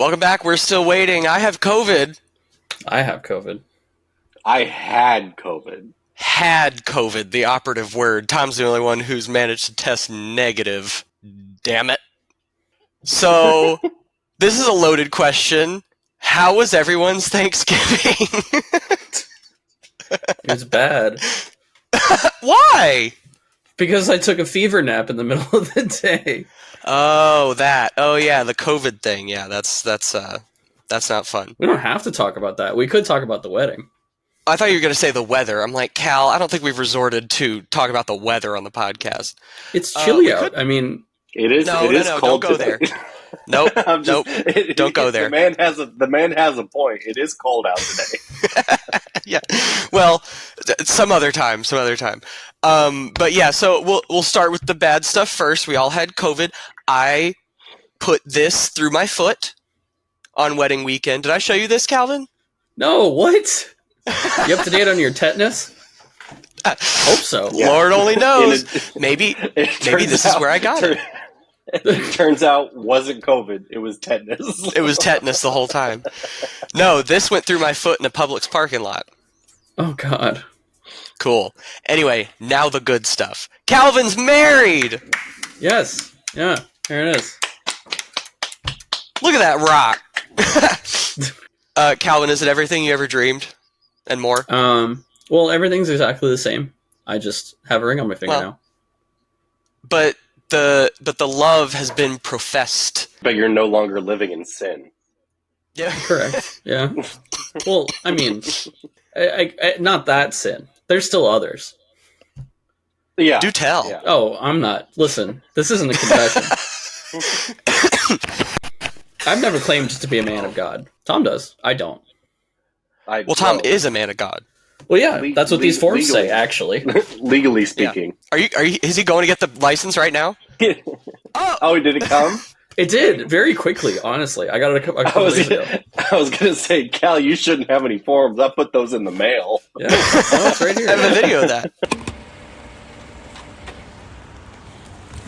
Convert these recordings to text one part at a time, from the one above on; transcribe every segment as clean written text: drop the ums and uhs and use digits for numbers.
Welcome back. We're still waiting. I have COVID. I have COVID. I had COVID. Had COVID, the operative word. Tom's the only one who's managed to test negative. Damn it. So, this is a loaded question. How was everyone's Thanksgiving? It was bad. Why? Because I took a fever nap in the middle of the day. Oh, that. Oh, yeah, the COVID thing. Yeah, that's not fun. We don't have to talk about that. We could talk about the wedding. I thought you were going to say the weather. I'm like, Cal, I don't think we've resorted to talk about the weather on the podcast. It's chilly out. I mean, it is. No, it is cold. Don't go there. Nope. Nope. Don't go there. The man has a point. It is cold out today. Yeah. Well, some other time. But yeah, so we'll start with the bad stuff first. We all had COVID. I put this through my foot on wedding weekend. Did I show you this, Calvin? no, what? You up to date on your tetanus? Hope so. Yeah. Lord only knows. Maybe this is where I got it. It turns out wasn't COVID. It was tetanus. It was tetanus the whole time. No, this went through my foot in a Publix parking lot. Oh, God. Cool. Anyway, now the good stuff. Calvin's married! Yes. Yeah, here it is. Look at that rock. Calvin, is it everything you ever dreamed? And more? Well, everything's exactly the same. I just have a ring on my finger now. But the love has been professed. But you're no longer living in sin. Yeah. Correct. Yeah. Well, I mean, I not that sin. There's still others. Yeah. Do tell. Yeah. Oh, I'm not. Listen, this isn't a confession. I've never claimed to be a man of God. Tom does. I don't. Well, Tom is a man of God. Well, yeah, that's what these forms legally. say, actually. Legally speaking. Yeah. Are you? Is he going to get the license right now? Oh, did it come? It did, very quickly, honestly. I got it a couple days ago. I was going to say, Cal, you shouldn't have any forms. I put those in the mail. Yeah, no, it's right here. I have a video of that.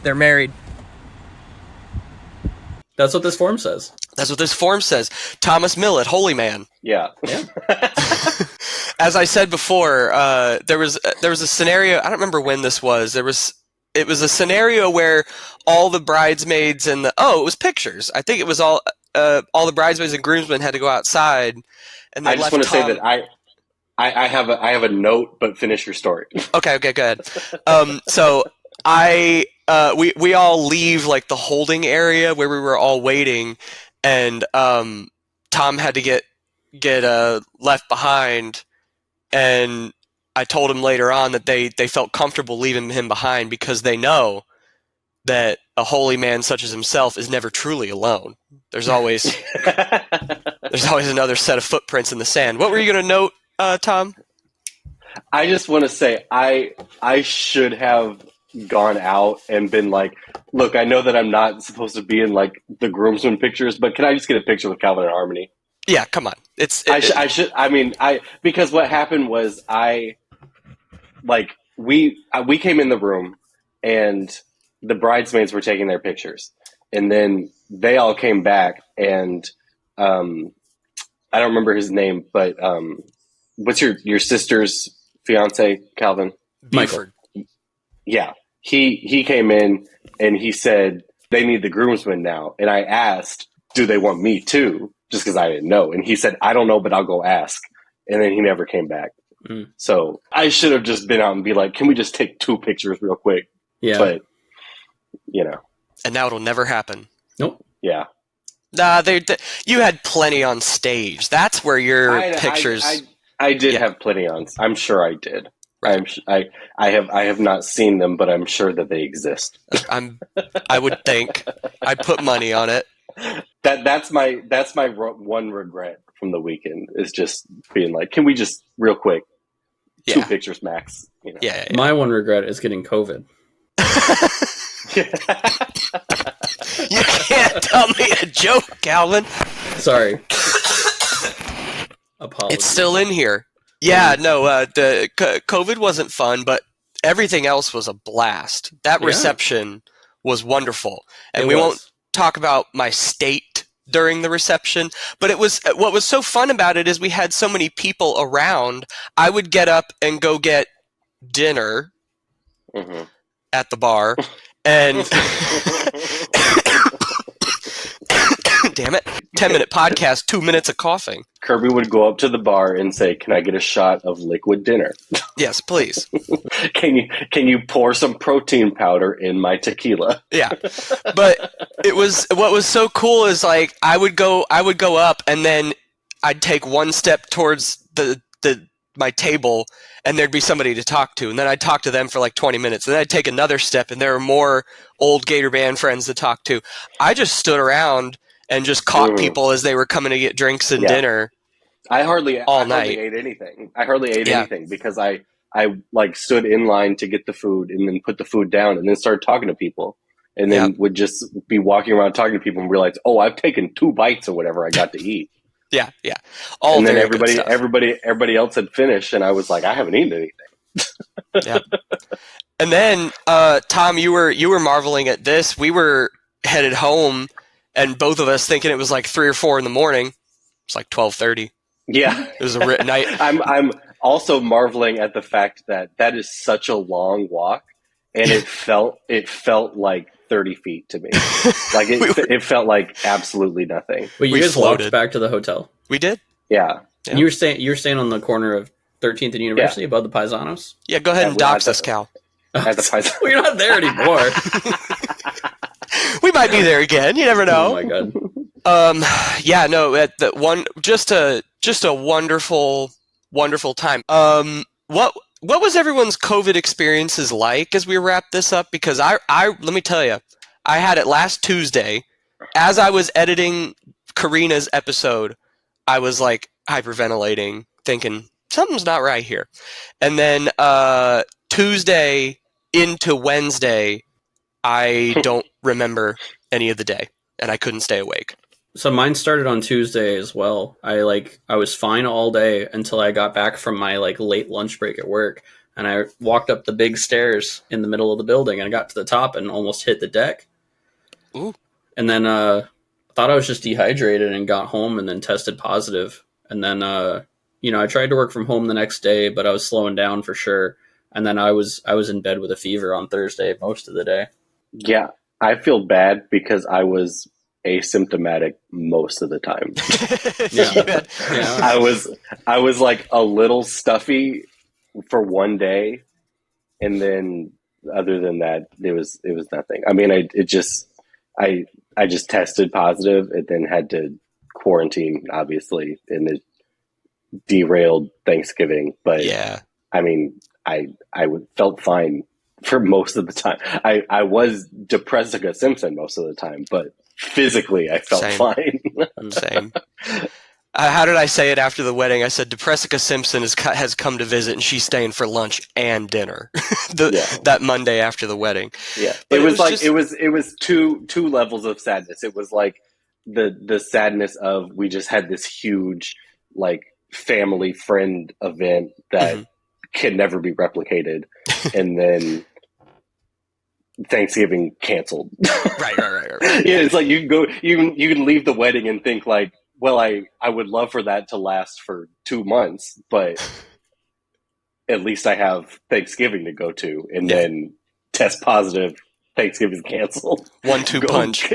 They're married. That's what this form says. That's what this form says. Thomas Millett, holy man. Yeah. As I said before, there was a scenario. I don't remember when this was. It was a scenario where all the bridesmaids and it was pictures. I think it was all the bridesmaids and groomsmen had to go outside, and they I just left want to say Tom. that I have a note, but finish your story. Okay, go ahead. So we all leave like the holding area where we were all waiting, and Tom had to get left behind, and I told him later on that they felt comfortable leaving him behind because they know that a holy man such as himself is never truly alone. There's always another set of footprints in the sand. What were you going to note, Tom? I just want to say I should have gone out and been like, look, I know that I'm not supposed to be in like the groomsmen pictures, but can I just get a picture with Calvin and Harmony? Yeah, come on. Because what happened was we came in the room and the bridesmaids were taking their pictures, and then they all came back, and I don't remember his name, but what's your sister's fiance, Calvin? Michael. Yeah, he came in and he said they need the groomsmen now, and I asked, do they want me too? Just because I didn't know, and he said, I don't know, but I'll go ask, and then he never came back. So I should have just been out and be like, can we just take 2 pictures real quick? Yeah. But, And now it'll never happen. Nope. Yeah. Nah, you had plenty on stage. That's where your pictures... I did have plenty on. I'm sure I did. Right. I have not seen them, but I'm sure that they exist. I would think. I'd put money on it. That's my one regret from the weekend is just being like, can we just real quick 2 pictures max? Yeah. My one regret is getting COVID. You can't tell me a joke, Calvin. Sorry. Apologies. It's still in here. Yeah, no, the COVID wasn't fun, but everything else was a blast. That reception was wonderful. And we won't talk about my state during the reception. But what was so fun about it is we had so many people around. I would get up and go get dinner at the bar, and damn it, 10-minute podcast, 2 minutes of coughing. Kirby would go up to the bar and say, "Can I get a shot of liquid dinner?" Yes, please. Can you pour some protein powder in my tequila? Yeah, but what was so cool is like I would go up, and then I'd take one step towards my table, and there'd be somebody to talk to, and then I'd talk to them for like 20 minutes, and then I'd take another step, and there were more old Gator Band friends to talk to. I just stood around and just caught people as they were coming to get drinks and dinner. I hardly ate anything. I hardly ate anything because I like stood in line to get the food and then put the food down and then started talking to people, and then would just be walking around talking to people and realize, oh, I've taken 2 bites or whatever I got to eat. Yeah. And then everybody else had finished, and I was like, I haven't eaten anything. Yeah. And then, Tom, you were marveling at this. We were headed home, and both of us thinking it was like 3 or 4 in the morning. It's like 12:30. Yeah, it was a night. I'm also marveling at the fact that is such a long walk, and it felt like 30 feet to me. Like it felt like absolutely nothing. Wait, you guys walked back to the hotel? We did. Yeah. And you were staying on the corner of 13th and University above the Paisanos? Yeah, go ahead and dox us, Cal. At the Paisanos. Well, you're not there anymore. We might be there again. You never know. Oh my god. Yeah, no, at the one, just a wonderful time. What was everyone's COVID experiences like as we wrap this up? Because I let me tell you, I had it last Tuesday. As I was editing Karina's episode, I was like hyperventilating, thinking something's not right here. And then Tuesday into Wednesday, I don't remember any of the day, and I couldn't stay awake. So mine started on Tuesday as well. I was fine all day until I got back from my late lunch break at work, and I walked up the big stairs in the middle of the building, and I got to the top and almost hit the deck. Ooh. And then thought I was just dehydrated and got home and then tested positive. And then I tried to work from home the next day, but I was slowing down for sure. And then I was in bed with a fever on Thursday most of the day. Yeah, I feel bad because I was asymptomatic most of the time. Yeah. I was like a little stuffy for one day, and then other than that, it was nothing. I mean, I just tested positive and then had to quarantine, obviously, and it derailed Thanksgiving. But yeah, I mean, I felt fine for most of the time. I was Depressica Simpson most of the time, but physically I felt fine. Same. How did I say it after the wedding? I said Depressica Simpson has come to visit, and she's staying for lunch and dinner that Monday after the wedding. Yeah, it was two levels of sadness. It was like the sadness of we just had this huge family friend event that can never be replicated, and then Thanksgiving canceled. Right. Yeah, it's like you can leave the wedding and think well, I would love for that to last for 2 months, but at least I have Thanksgiving to go to, and then test positive, Thanksgiving's canceled. 1-2 punch.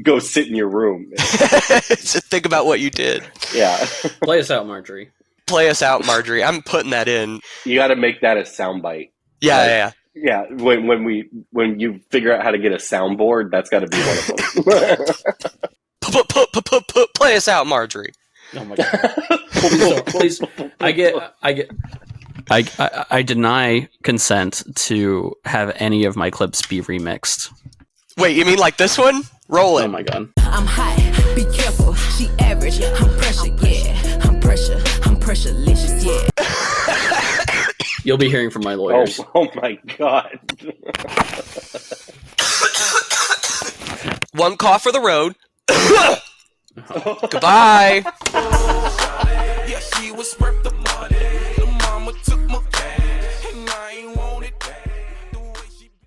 Go sit in your room. So think about what you did. Yeah. Play us out, Marjorie. Play us out, Marjorie. I'm putting that in. You got to make that a soundbite. Yeah. Yeah, when you figure out how to get a soundboard, that's got to be one of them. Play us out, Marjorie. Oh my god! Please, I deny consent to have any of my clips be remixed. Wait, you mean like this one? Roll it. Oh my god! I'm hot. Be careful. She average. I'm pressure. Yeah. I'm pressure. I'm pressurelicious. Yeah. You'll be hearing from my lawyers. Oh my god. One cough for the road. Goodbye.